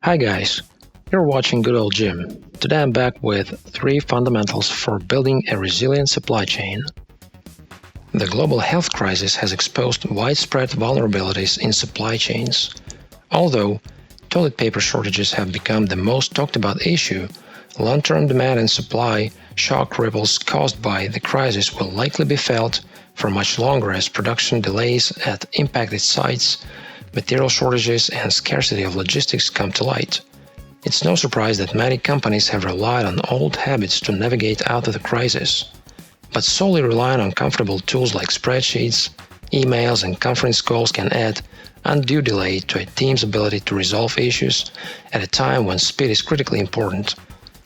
Hi guys, you're watching Good Old Jim. Today I'm back with 3 fundamentals for building a resilient supply chain. The global health crisis has exposed widespread vulnerabilities in supply chains. Although toilet paper shortages have become the most talked about issue, long-term demand and supply shock ripples caused by the crisis will likely be felt for much longer as production delays at impacted sites, material shortages, and scarcity of logistics come to light. It's no surprise that many companies have relied on old habits to navigate out of the crisis. But solely relying on comfortable tools like spreadsheets, emails, and conference calls can add undue delay to a team's ability to resolve issues at a time when speed is critically important.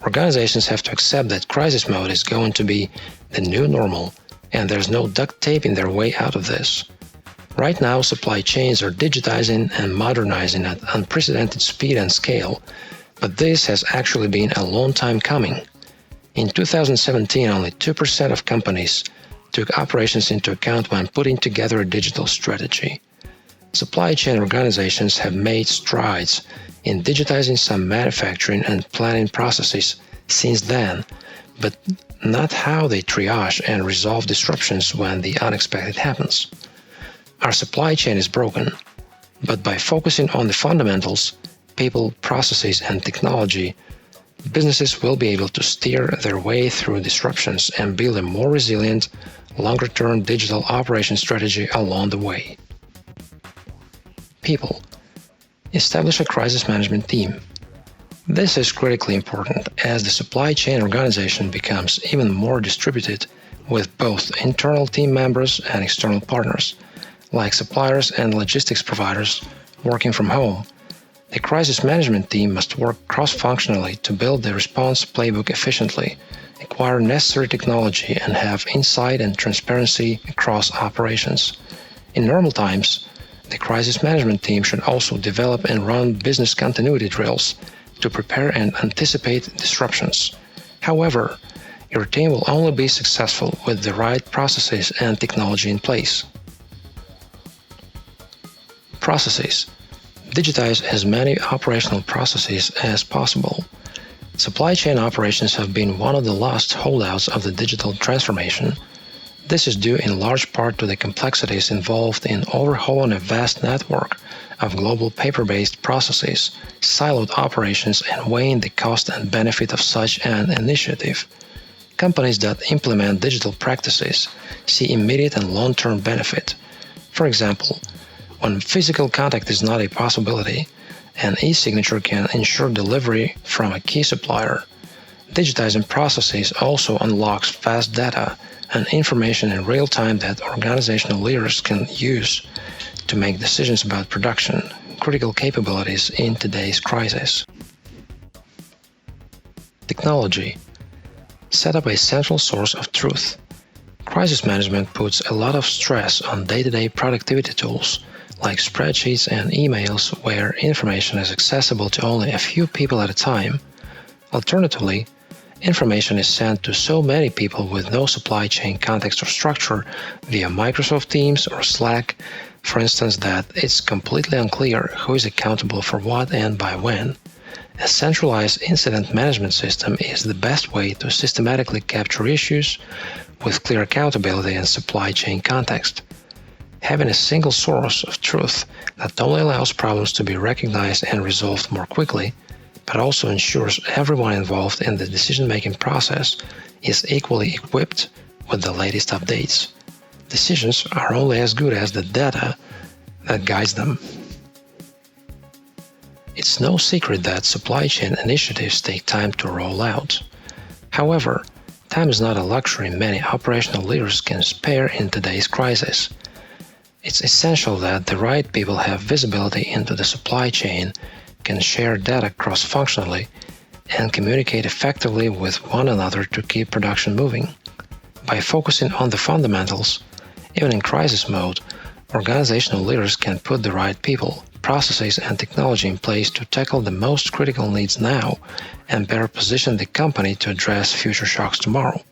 Organizations have to accept that crisis mode is going to be the new normal, and there's no duct taping their way out of this. Right now, supply chains are digitizing and modernizing at unprecedented speed and scale, but this has actually been a long time coming. In 2017, only 2% of companies took operations into account when putting together a digital strategy. Supply chain organizations have made strides in digitizing some manufacturing and planning processes since then, but not how they triage and resolve disruptions when the unexpected happens. Our supply chain is broken, but by focusing on the fundamentals, people, processes, and technology, businesses will be able to steer their way through disruptions and build a more resilient, longer-term digital operation strategy along the way. People. Establish a crisis management team. This is critically important as the supply chain organization becomes even more distributed with both internal team members and external partners, like suppliers and logistics providers, working from home. The crisis management team must work cross-functionally to build the response playbook efficiently, acquire necessary technology, and have insight and transparency across operations. In normal times, the crisis management team should also develop and run business continuity drills to prepare and anticipate disruptions. However, your team will only be successful with the right processes and technology in place. Processes. Digitize as many operational processes as possible. Supply chain operations have been one of the last holdouts of the digital transformation. This is due in large part to the complexities involved in overhauling a vast network of global paper-based processes, siloed operations, and weighing the cost and benefit of such an initiative. Companies that implement digital practices see immediate and long-term benefit. For example, when physical contact is not a possibility, an e-signature can ensure delivery from a key supplier. Digitizing processes also unlocks fast data and information in real time that organizational leaders can use to make decisions about production, critical capabilities in today's crisis. Technology. Set up a central source of truth. Crisis management puts a lot of stress on day-to-day productivity tools like spreadsheets and emails where information is accessible to only a few people at a time. Alternatively, information is sent to so many people with no supply chain context or structure via Microsoft Teams or Slack, for instance, that it's completely unclear who is accountable for what and by when. A centralized incident management system is the best way to systematically capture issues with clear accountability and supply chain context. Having a single source of truth not only allows problems to be recognized and resolved more quickly, but also ensures everyone involved in the decision-making process is equally equipped with the latest updates. Decisions are only as good as the data that guides them. It's no secret that supply chain initiatives take time to roll out. However, time is not a luxury many operational leaders can spare in today's crisis. It's essential that the right people have visibility into the supply chain, can share data cross-functionally, and communicate effectively with one another to keep production moving. By focusing on the fundamentals, even in crisis mode, organizational leaders can put the right people, processes, and technology in place to tackle the most critical needs now and better position the company to address future shocks tomorrow.